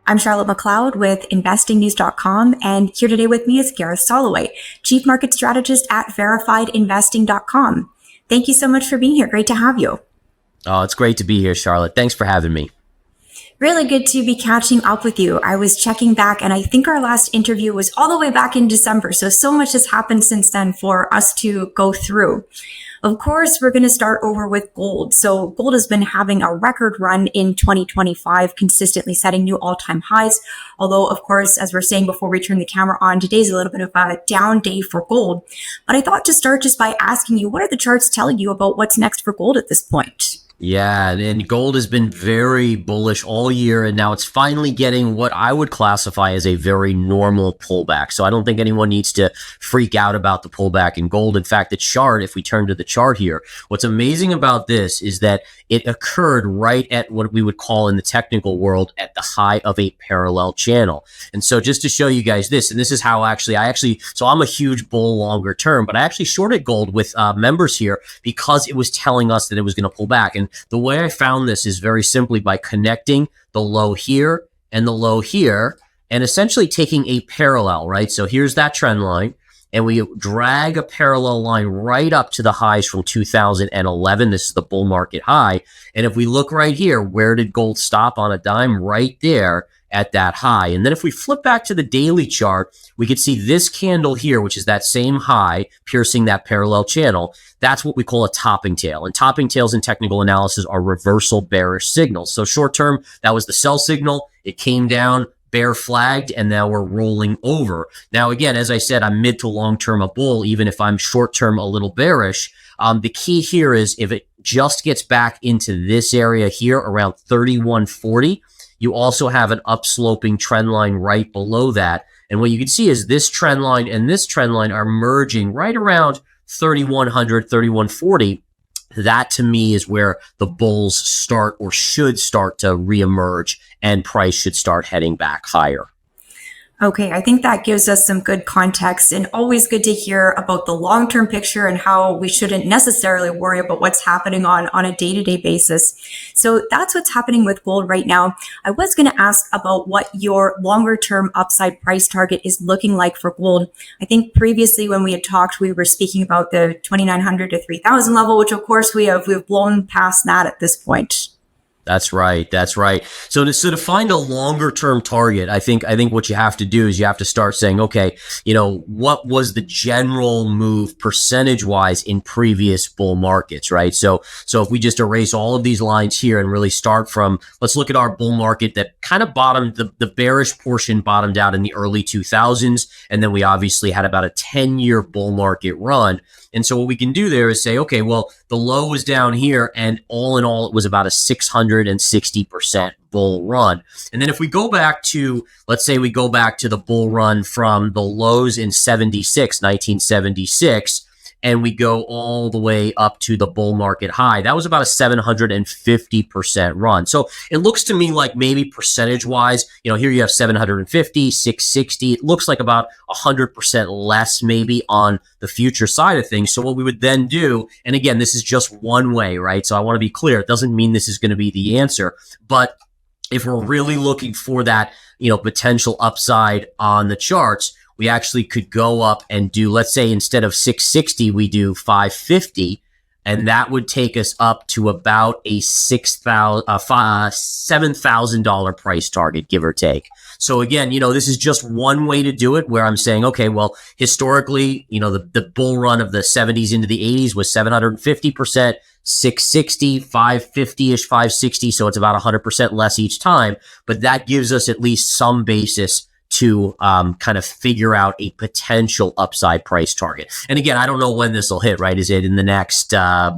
I'm Charlotte McLeod with investingnews.com, and here today with me is Gareth Soloway, Chief Market Strategist at verifiedinvesting.com. Thank you so much for being here. Great to have you. Oh, it's great to be here, Charlotte. Thanks for having me. Really good to be catching up with you. I was checking back, and I think our last interview was all the way back in December. So much has happened since then for us to go through. Of course, we're going to start over with gold. So gold has been having a record run in 2025, consistently setting new all-time highs. Although, of course, as we're saying before we turn the camera on, today's a little bit of a down day for gold. But I thought to start just by asking you, what are the charts telling you about what's next for gold at this point? Yeah, and gold has been very bullish all year, and now it's finally getting what I would classify as a very normal pullback. So I don't think anyone needs to freak out about the pullback in gold. In fact, the chart, if we turn to the chart here, what's amazing about this is that it occurred right at what we would call in the technical world at the high of a parallel channel. And so just to show you guys this, and this is how so I'm a huge bull longer term, but I actually shorted gold with members here because it was telling us that it was going to pull back. And the way I found this is very simply by connecting the low here and the low here and essentially taking a parallel, right? So here's that trend line, and we drag a parallel line right up to the highs from 2011. This is the bull market high. And if we look right here, where did gold stop on a dime? Right there at that high. And then if we flip back to the daily chart, we could see this candle here, which is that same high piercing that parallel channel. That's what we call a topping tail. And topping tails in technical analysis are reversal bearish signals. So short term, that was the sell signal. It came down, bear flagged, and now we're rolling over. Now, again, as I said, I'm mid to long term a bull, even if I'm short term a little bearish. The key here is if it just gets back into this area here around 3140, you also have an upsloping trend line right below that. And what you can see is this trend line and this trend line are merging right around 3100, 3140. That to me is where the bulls start or should start to reemerge, and price should start heading back higher. Okay, I think that gives us some good context, and always good to hear about the long-term picture and how we shouldn't necessarily worry about what's happening on a day-to-day basis. So that's what's happening with gold right now. I was going to ask about what your longer-term upside price target is looking like for gold. I think previously when we had talked, we were speaking about the 2,900 to 3,000 level, which of course we've blown past that at this point. That's right. That's right. So to find a longer term target, I think what you have to do is you have to start saying, okay, what was the general move percentage wise in previous bull markets, right? So if we just erase all of these lines here and really start from, let's look at our bull market that kind of bottomed, the bearish portion bottomed out in the early 2000s. And then we obviously had about a 10-year bull market run. And so what we can do there is say, okay, well, the low was down here, and all in all, it was about a 660% bull run. And then if we go back to, let's say we go back to the bull run from the lows in 1976, and we go all the way up to the bull market high, that was about a 750% run. So it looks to me like maybe percentage wise, here you have 750, 660. It looks like about 100% less maybe on the future side of things. So what we would then do, and again, this is just one way, right? So I want to be clear. It doesn't mean this is going to be the answer, but if we're really looking for that, potential upside on the charts, we actually could go up and do, let's say instead of 660, we do 550, and that would take us up to about a $7,000 price target, give or take. So again, this is just one way to do it, where I'm saying, okay, well, historically, the bull run of the 70s into the 80s was 750%, 660, 550-ish, 560. So it's about 100% less each time, but that gives us at least some basis to kind of figure out a potential upside price target. And again, I don't know when this will hit, right? Is it in the next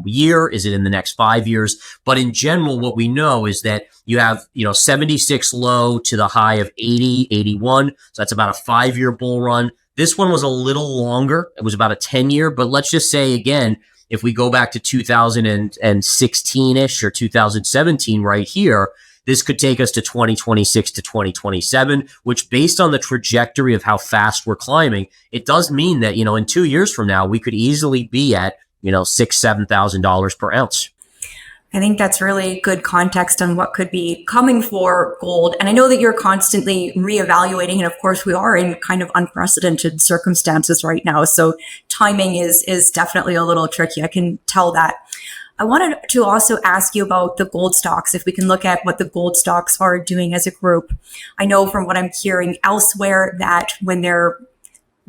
year? Is it in the next 5 years? But in general, what we know is that you have, 76 low to the high of 80, 81. So that's about a 5-year bull run. This one was a little longer. It was about a 10-year, but let's just say again, if we go back to 2016-ish or 2017 right here, this could take us to 2026 to 2027, which based on the trajectory of how fast we're climbing, it does mean that, in 2 years from now, we could easily be at, $6,000, $7,000 per ounce. I think that's really good context on what could be coming for gold. And I know that you're constantly reevaluating. And of course, we are in kind of unprecedented circumstances right now. So timing is definitely a little tricky. I can tell that. I wanted to also ask you about the gold stocks, if we can look at what the gold stocks are doing as a group. I know from what I'm hearing elsewhere that when they're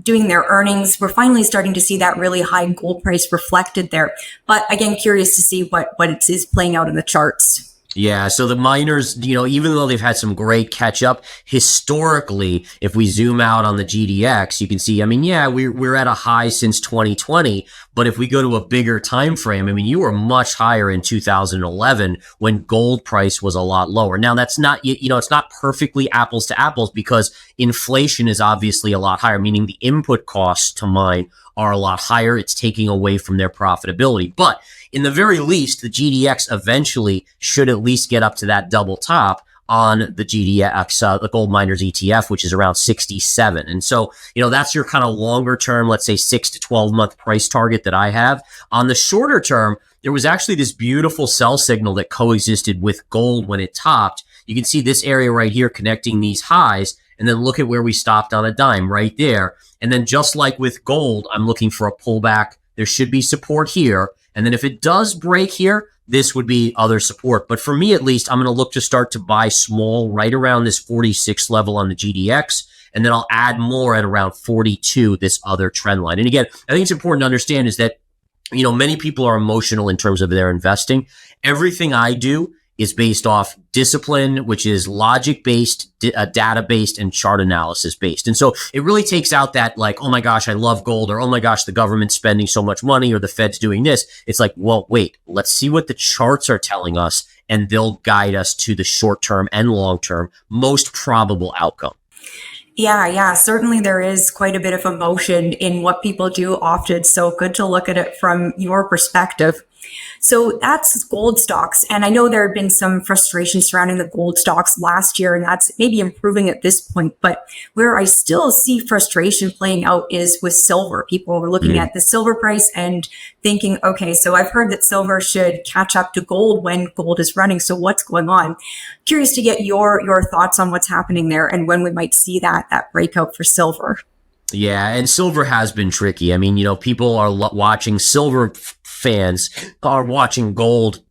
doing their earnings, we're finally starting to see that really high gold price reflected there. But again, curious to see what it is playing out in the charts. Yeah, so the miners, even though they've had some great catch up historically, if we zoom out on the GDX, you can see, we're at a high since 2020, but if we go to a bigger time frame, you were much higher in 2011 when gold price was a lot lower. Now that's not, it's not perfectly apples to apples because inflation is obviously a lot higher, meaning the input costs to mine are a lot higher. It's taking away from their profitability. But in the very least, the GDX eventually should at least get up to that double top on the GDX, the gold miners ETF, which is around 67. And so, that's your kind of longer term, let's say 6 to 12 month price target that I have. On the shorter term, there was actually this beautiful sell signal that coexisted with gold when it topped. You can see this area right here connecting these highs, and then look at where we stopped on a dime right there. And then just like with gold, I'm looking for a pullback. There should be support here. And then if it does break here, this would be other support. But for me, at least, I'm going to look to start to buy small right around this 46 level on the GDX. And then I'll add more at around 42, this other trend line. And again, I think it's important to understand is that, many people are emotional in terms of their investing. Everything I do is based off discipline, which is logic-based, data-based, and chart analysis-based. And so it really takes out that like, oh my gosh, I love gold, or oh my gosh, the government's spending so much money, or the Fed's doing this. It's like, well, wait, let's see what the charts are telling us, and they'll guide us to the short-term and long-term most probable outcome. Yeah, certainly there is quite a bit of emotion in what people do often. So good to look at it from your perspective. So that's gold stocks. And I know there had been some frustration surrounding the gold stocks last year, and that's maybe improving at this point. But where I still see frustration playing out is with silver. People are looking at the silver price and thinking, okay, so I've heard that silver should catch up to gold when gold is running. So what's going on? Curious to get your thoughts on what's happening there and when we might see that breakout for silver. Yeah, and silver has been tricky. People are watching silver fans are watching gold,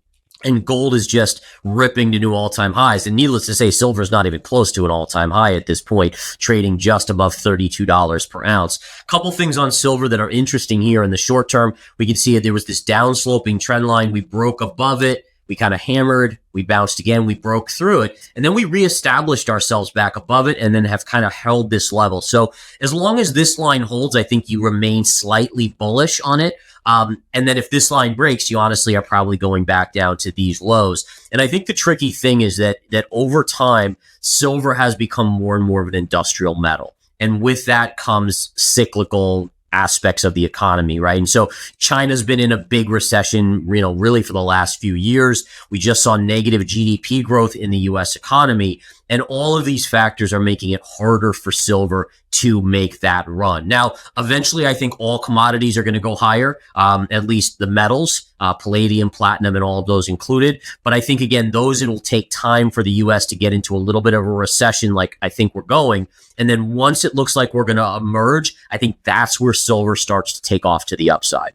and gold is just ripping to new all-time highs. And needless to say, silver is not even close to an all-time high at this point, trading just above $32 per ounce. Couple things on silver that are interesting here in the short term. We can see it. There was this downsloping trend line. We broke above it. We kind of hammered, we bounced again, we broke through it, and then we reestablished ourselves back above it and then have kind of held this level. So as long as this line holds, I think you remain slightly bullish on it. And then if this line breaks, you honestly are probably going back down to these lows. And I think the tricky thing is that over time, silver has become more and more of an industrial metal. And with that comes cyclical aspects of the economy, right? And so China's been in a big recession, really for the last few years. We just saw negative GDP growth in the US economy. And all of these factors are making it harder for silver to make that run. Now, eventually, I think all commodities are going to go higher, at least the metals, palladium, platinum, and all of those included. But I think, again, it'll take time for the U.S. to get into a little bit of a recession like I think we're going. And then once it looks like we're going to emerge, I think that's where silver starts to take off to the upside.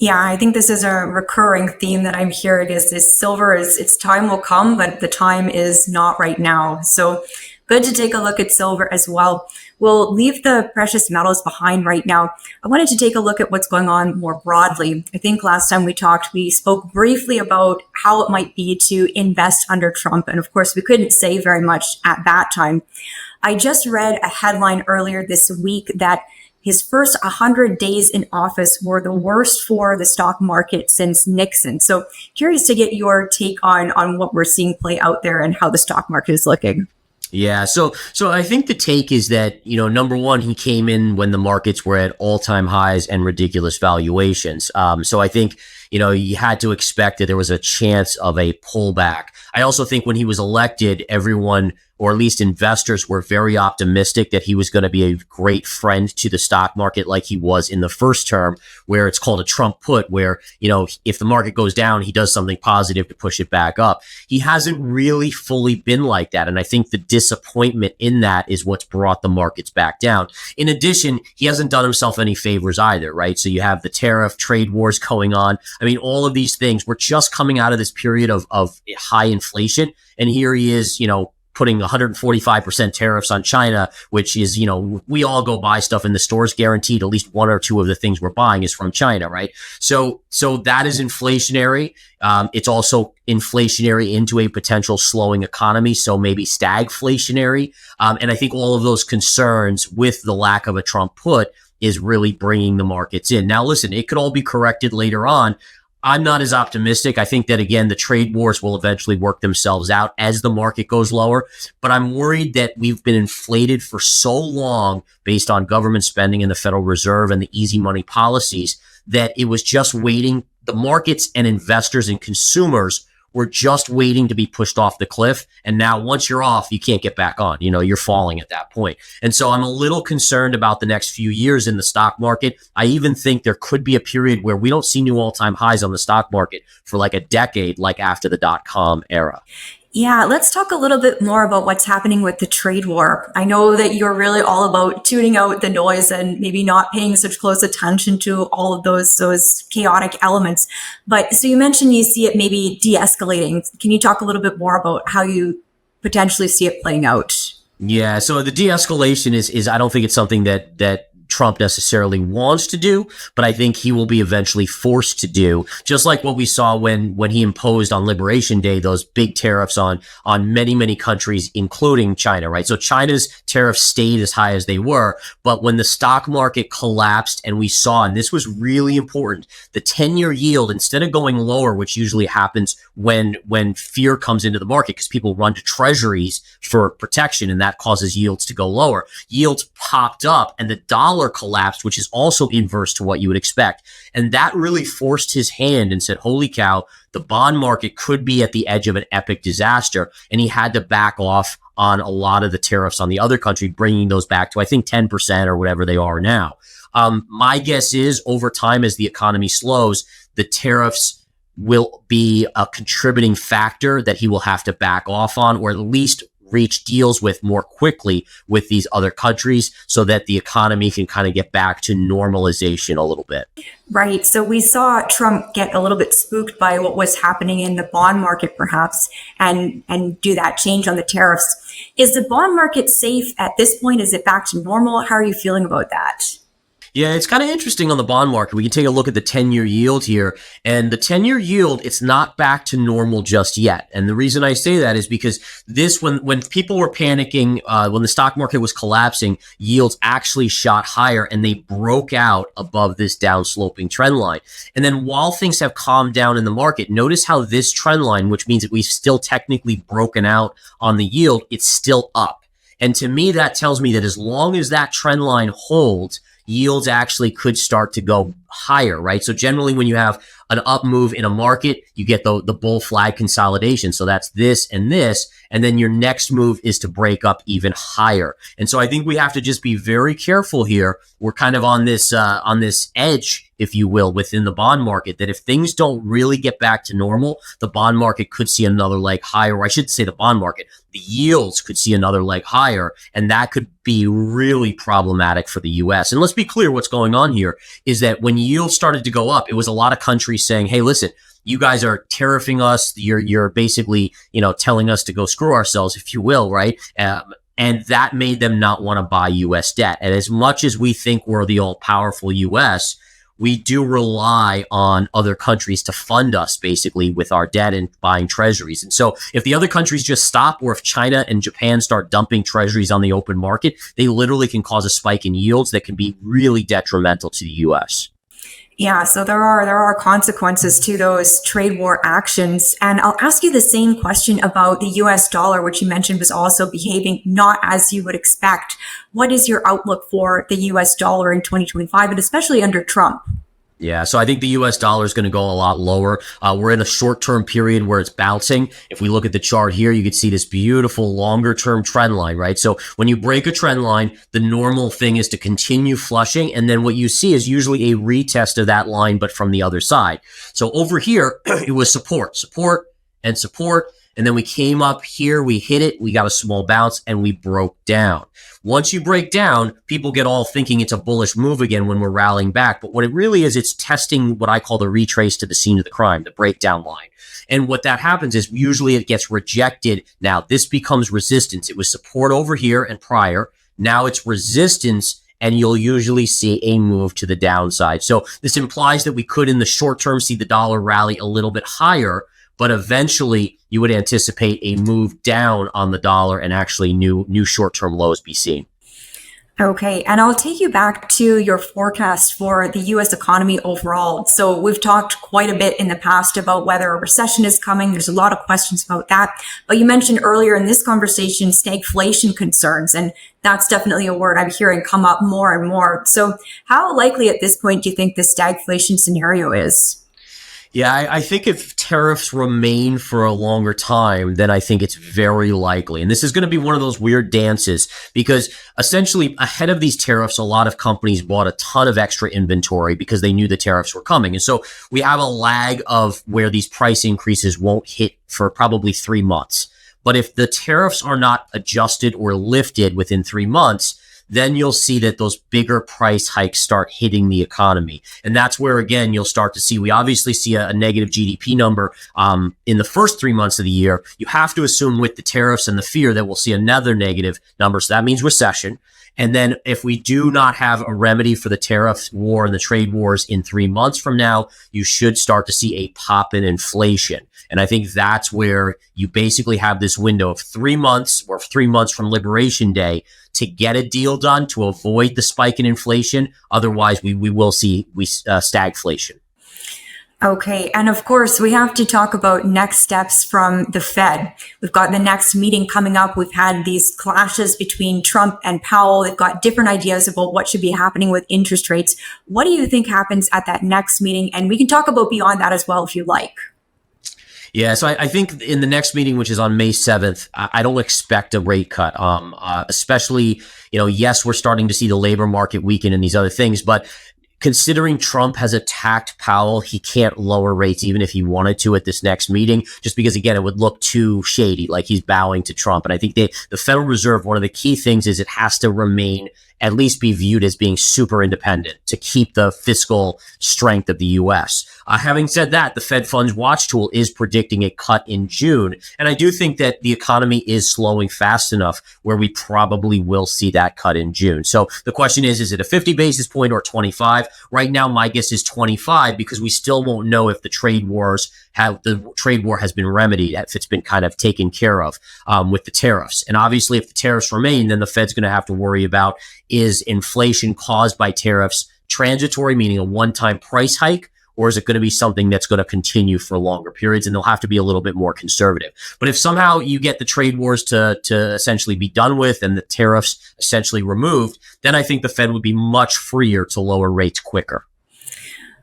Yeah, I think this is a recurring theme that I'm hearing is this silver is its time will come, but the time is not right now. So good to take a look at silver as well. We'll leave the precious metals behind right now. I wanted to take a look at what's going on more broadly. I think last time we talked, we spoke briefly about how it might be to invest under Trump. And of course, we couldn't say very much at that time. I just read a headline earlier this week that his first 100 days in office were the worst for the stock market since Nixon. So curious to get your take on what we're seeing play out there and how the stock market is looking. Yeah. So I think the take is that, number one, he came in when the markets were at all-time highs and ridiculous valuations. So I think, you had to expect that there was a chance of a pullback. I also think when he was elected, everyone or at least investors were very optimistic that he was going to be a great friend to the stock market like he was in the first term, where it's called a Trump put, where, if the market goes down, he does something positive to push it back up. He hasn't really fully been like that. And I think the disappointment in that is what's brought the markets back down. In addition, he hasn't done himself any favors either, right? So you have the tariff trade wars going on. I mean, all of these things, we're just coming out of this period of high inflation. And here he is, putting 145% tariffs on China, which is, we all go buy stuff in the stores, guaranteed at least one or two of the things we're buying is from China, right? So that is inflationary. It's also inflationary into a potential slowing economy, so maybe stagflationary. And I think all of those concerns with the lack of a Trump put is really bringing the markets in. Now, listen, it could all be corrected later on. I'm not as optimistic. I think that, again, the trade wars will eventually work themselves out as the market goes lower. But I'm worried that we've been inflated for so long based on government spending and the Federal Reserve and the easy money policies that it was just waiting. The markets and investors and consumers were just waiting to be pushed off the cliff. And now once you're off, you can't get back on. You're falling at that point. And so I'm a little concerned about the next few years in the stock market. I even think there could be a period where we don't see new all-time highs on the stock market for like a decade, like after the dot-com era. Yeah, let's talk a little bit more about what's happening with the trade war. I know that you're really all about tuning out the noise and maybe not paying such close attention to all of those chaotic elements. But so you mentioned you see it maybe de-escalating. Can you talk a little bit more about how you potentially see it playing out? Yeah, so the de-escalation is I don't think it's something that Trump necessarily wants to do, but I think he will be eventually forced to do, just like what we saw when he imposed on Liberation Day those big tariffs on many, many countries, including China, right? So China's tariffs stayed as high as they were, but when the stock market collapsed and we saw, and this was really important, the 10-year yield, instead of going lower, which usually happens when fear comes into the market because people run to treasuries for protection and that causes yields to go lower, yields popped up and the dollar collapsed, which is also inverse to what you would expect. And that really forced his hand and said, holy cow, the bond market could be at the edge of an epic disaster. And he had to back off on a lot of the tariffs on the other country, bringing those back to, I think, 10% or whatever they are now. My guess is over time, as the economy slows, the tariffs will be a contributing factor that he will have to back off on, or at least reach deals with more quickly with these other countries so that the economy can kind of get back to normalization a little bit. Right. So we saw Trump get a little bit spooked by what was happening in the bond market, perhaps, and do that change on the tariffs. Is the bond market safe at this point? Is it back to normal? How are you feeling about that? Yeah, it's kind of interesting on the bond market. We can take a look at the 10-year yield here. And the 10-year yield, it's not back to normal just yet. And the reason I say that is because when people were panicking, when the stock market was collapsing, yields actually shot higher and they broke out above this downsloping trend line. And then while things have calmed down in the market, notice how this trend line, which means that we've still technically broken out on the yield, it's still up. And to me, that tells me that as long as that trend line holds, yields actually could start to go higher, right? So generally when you have an up move in a market, you get the bull flag consolidation. So that's this. And then your next move is to break up even higher. And so I think we have to just be very careful here. We're kind of on this edge, if you will, within the bond market, that if things don't really get back to normal, the bond market could see another leg higher, or I should say the bond market, the yields could see another leg higher, and that could be really problematic for the U.S. And let's be clear, what's going on here is that when yields started to go up, it was a lot of countries saying, hey, listen, you guys are tariffing us. You're basically, telling us to go screw ourselves, if you will, right? And that made them not want to buy U.S. debt. And as much as we think we're the all-powerful U.S., we do rely on other countries to fund us basically with our debt and buying treasuries. And so if the other countries just stop, or if China and Japan start dumping treasuries on the open market, they literally can cause a spike in yields that can be really detrimental to the U.S. Yeah, so there are consequences to those trade war actions. And I'll ask you the same question about the US dollar, which you mentioned was also behaving not as you would expect. What is your outlook for the US dollar in 2025, and especially under Trump? Yeah, so I think the US dollar is going to go a lot lower. We're in a short-term period where it's bouncing. If we look at the chart here, you can see this beautiful longer-term trend line, right? So when you break a trend line, the normal thing is to continue flushing. And then what you see is usually a retest of that line, but from the other side. So over here, it was support, support, and support. And then we came up here, we hit it, we got a small bounce, and we broke down. Once you break down, people get all thinking it's a bullish move again when we're rallying back. But what it really is, it's testing what I call the retrace to the scene of the crime, the breakdown line. And what that happens is usually it gets rejected. Now, this becomes resistance. It was support over here and prior. Now it's resistance, and you'll usually see a move to the downside. So this implies that we could, in the short term, see the dollar rally a little bit higher, but eventually you would anticipate a move down on the dollar and actually new short-term lows be seen. Okay, and I'll take you back to your forecast for the US economy overall. So we've talked quite a bit in the past about whether a recession is coming. There's a lot of questions about that. But you mentioned earlier in this conversation stagflation concerns, and that's definitely a word I'm hearing come up more and more. So how likely at this point do you think the stagflation scenario is? Yeah, I think if tariffs remain for a longer time, then I think it's very likely. And this is going to be one of those weird dances because essentially ahead of these tariffs, a lot of companies bought a ton of extra inventory because they knew the tariffs were coming. And so we have a lag of where these price increases won't hit for probably 3 months. But if the tariffs are not adjusted or lifted within 3 months, then you'll see that those bigger price hikes start hitting the economy. And that's where, again, you'll start to see, we obviously see a negative GDP number in the first 3 months of the year. You have to assume with the tariffs and the fear that we'll see another negative number. So that means recession. And then if we do not have a remedy for the tariff war and the trade wars in 3 months from now, you should start to see a pop in inflation. And I think that's where you basically have this window of 3 months or 3 months from Liberation Day to get a deal done to avoid the spike in inflation. Otherwise, we will see stagflation. Okay. And of course, we have to talk about next steps from the Fed. We've got the next meeting coming up. We've had these clashes between Trump and Powell. They've got different ideas about what should be happening with interest rates. What do you think happens at that next meeting? And we can talk about beyond that as well, if you like. Yeah, so I think in the next meeting, which is on May 7th, I don't expect a rate cut, especially, yes, we're starting to see the labor market weaken and these other things, but considering Trump has attacked Powell, he can't lower rates even if he wanted to at this next meeting, just because, again, it would look too shady, like he's bowing to Trump. And I think the Federal Reserve, one of the key things is it has to remain, at least be viewed as being super independent to keep the fiscal strength of the U.S. Having said that, the Fed Funds Watch tool is predicting a cut in June. And I do think that the economy is slowing fast enough where we probably will see that cut in June. So the question is it a 50 basis point or 25? Right now, my guess is 25 because we still won't know if the trade war has been remedied, if it's been kind of taken care of with the tariffs. And obviously, if the tariffs remain, then the Fed's going to have to worry about, is inflation caused by tariffs transitory, meaning a one-time price hike, or is it going to be something that's going to continue for longer periods? And they'll have to be a little bit more conservative. But if somehow you get the trade wars to essentially be done with and the tariffs essentially removed, then I think the Fed would be much freer to lower rates quicker.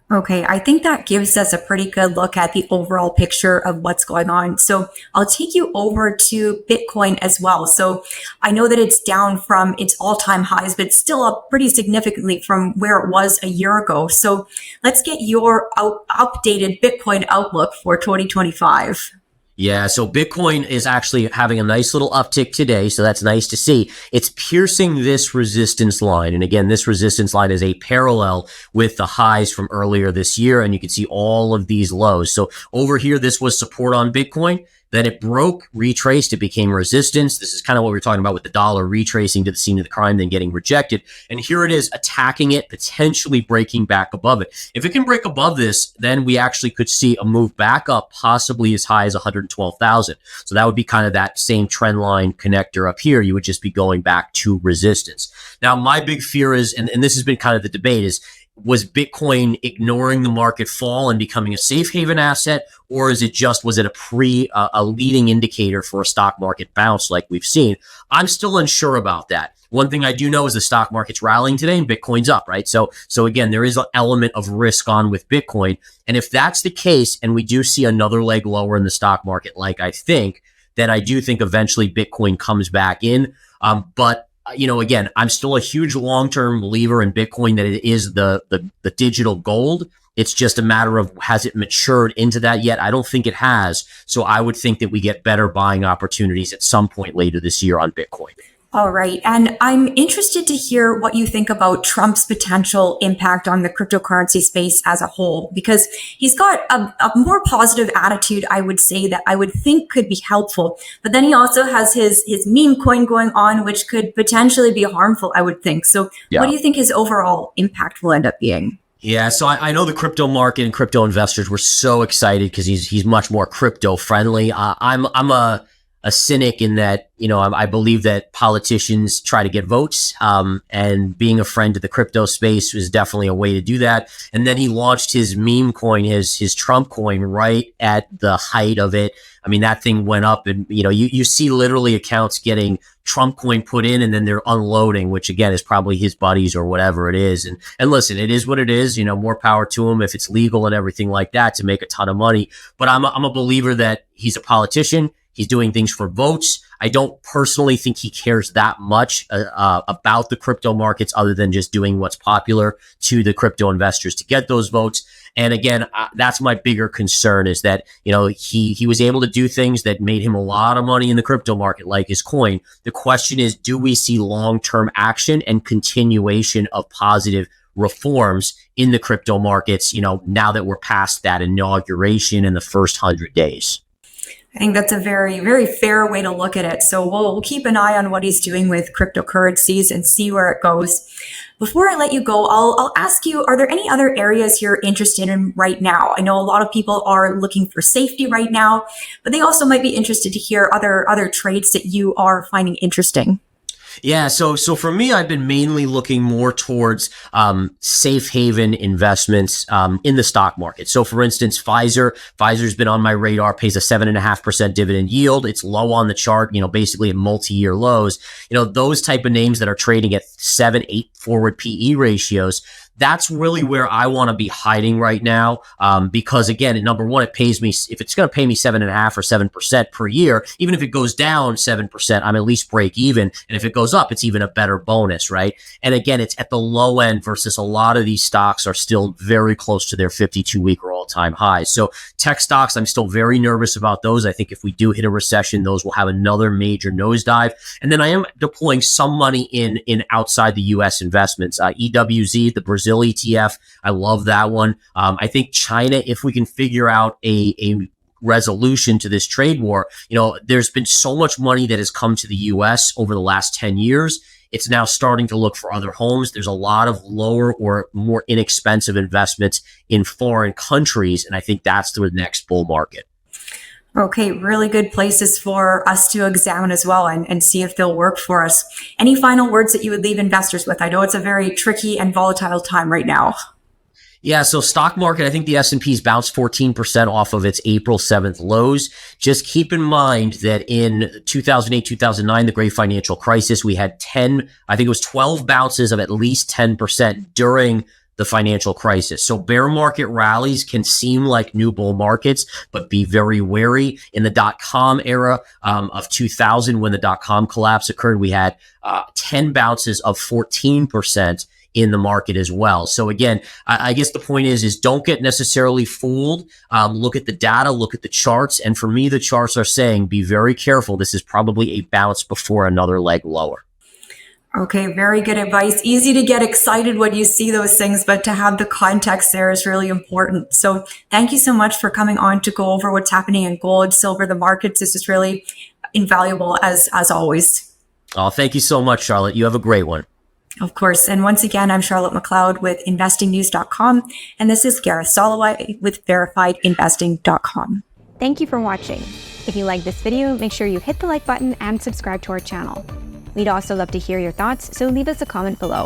Okay, I think that gives us a pretty good look at the overall picture of what's going on. So I'll take you over to Bitcoin as well. So I know that it's down from its all-time highs, but it's still up pretty significantly from where it was a year ago. So let's get your updated Bitcoin outlook for 2025. Yeah, so Bitcoin is actually having a nice little uptick today, so that's nice to see. It's piercing this resistance line, and again, this resistance line is a parallel with the highs from earlier this year, and you can see all of these lows. So over here, this was support on Bitcoin. Then it broke, retraced, it became resistance. This is kind of what we were talking about with the dollar retracing to the scene of the crime, then getting rejected. And here it is attacking it, potentially breaking back above it. If it can break above this, then we actually could see a move back up, possibly as high as 112,000. So that would be kind of that same trend line connector up here. You would just be going back to resistance. Now, my big fear is, and this has been kind of the debate, is was Bitcoin ignoring the market fall and becoming a safe haven asset, or was it a leading indicator for a stock market bounce like we've seen? I'm still unsure about that. One thing I do know is the stock market's rallying today and Bitcoin's up, right? So again, there is an element of risk on with Bitcoin. And if that's the case, and we do see another leg lower in the stock market, like I think, then I do think eventually Bitcoin comes back in. But again, I'm still a huge long-term believer in Bitcoin, that it is the digital gold. It's just a matter of, has it matured into that yet? I don't think it has. So I would think that we get better buying opportunities at some point later this year on Bitcoin. All right. And I'm interested to hear what you think about Trump's potential impact on the cryptocurrency space as a whole, because he's got a more positive attitude, I would say, that I would think could be helpful. But then he also has his meme coin going on, which could potentially be harmful, I would think. So What do you think his overall impact will end up being? Yeah, so I know the crypto market and crypto investors were so excited because he's much more crypto friendly. I'm a cynic in that, I believe that politicians try to get votes, and being a friend to the crypto space was definitely a way to do that. And then he launched his meme coin, his Trump coin, right at the height of it. I mean, that thing went up, and you see literally accounts getting Trump coin put in and then they're unloading, which again is probably his buddies or whatever it is. And listen, it is what it is. More power to him if it's legal and everything like that to make a ton of money. But I'm a believer that he's a politician. He's doing things for votes. I don't personally think he cares that much about the crypto markets, other than just doing what's popular to the crypto investors to get those votes. And again, that's my bigger concern, is that, he was able to do things that made him a lot of money in the crypto market, like his coin. The question is, do we see long-term action and continuation of positive reforms in the crypto markets, now that we're past that inauguration in the first 100 days? I think that's a very, very fair way to look at it. So we'll keep an eye on what he's doing with cryptocurrencies and see where it goes. Before I let you go, I'll ask you, are there any other areas you're interested in right now? I know a lot of people are looking for safety right now, but they also might be interested to hear other trades that you are finding interesting. Yeah, so for me, I've been mainly looking more towards safe haven investments in the stock market. So for instance, Pfizer's been on my radar, pays a 7.5% dividend yield. It's low on the chart, basically at multi-year lows. Those type of names that are trading at 7-8 forward PE ratios, that's really where I want to be hiding right now. Because again, number one, it pays me, if it's going to pay me 7.5 or 7% per year, even if it goes down 7%, I'm at least break even. And if it goes up, it's even a better bonus, right? And again, it's at the low end versus a lot of these stocks are still very close to their 52-week or all-time highs. So tech stocks, I'm still very nervous about those. I think if we do hit a recession, those will have another major nosedive. And then I am deploying some money in outside the U.S. investments. EWZ, the Brazil ETF, I love that one. I think China, if we can figure out a resolution to this trade war, there's been so much money that has come to the U.S. over the last 10 years. It's now starting to look for other homes. There's a lot of lower or more inexpensive investments in foreign countries, and I think that's the next bull market. Okay, really good places for us to examine as well and see if they'll work for us. Any final words that you would leave investors with? I know it's a very tricky and volatile time right now. Yeah, so stock market, I think the S&P's bounced 14% off of its April 7th lows. Just keep in mind that in 2008, 2009, the great financial crisis, we had 12 bounces of at least 10% during the financial crisis. So bear market rallies can seem like new bull markets, but be very wary. In the dot-com era of 2000, when the dot-com collapse occurred, we had 10 bounces of 14% in the market as well. So again, I guess the point is don't get necessarily fooled. Look at the data, look at the charts. And for me, the charts are saying, be very careful. This is probably a bounce before another leg lower. Okay, very good advice. Easy to get excited when you see those things, but to have the context there is really important. So thank you so much for coming on to go over what's happening in gold, silver, the markets. This is really invaluable as always. Oh, thank you so much, Charlotte. You have a great one. Of course. And once again, I'm Charlotte McLeod with investingnews.com. And this is Gareth Soloway with verifiedinvesting.com. Thank you for watching. If you like this video, make sure you hit the like button and subscribe to our channel. We'd also love to hear your thoughts, so leave us a comment below.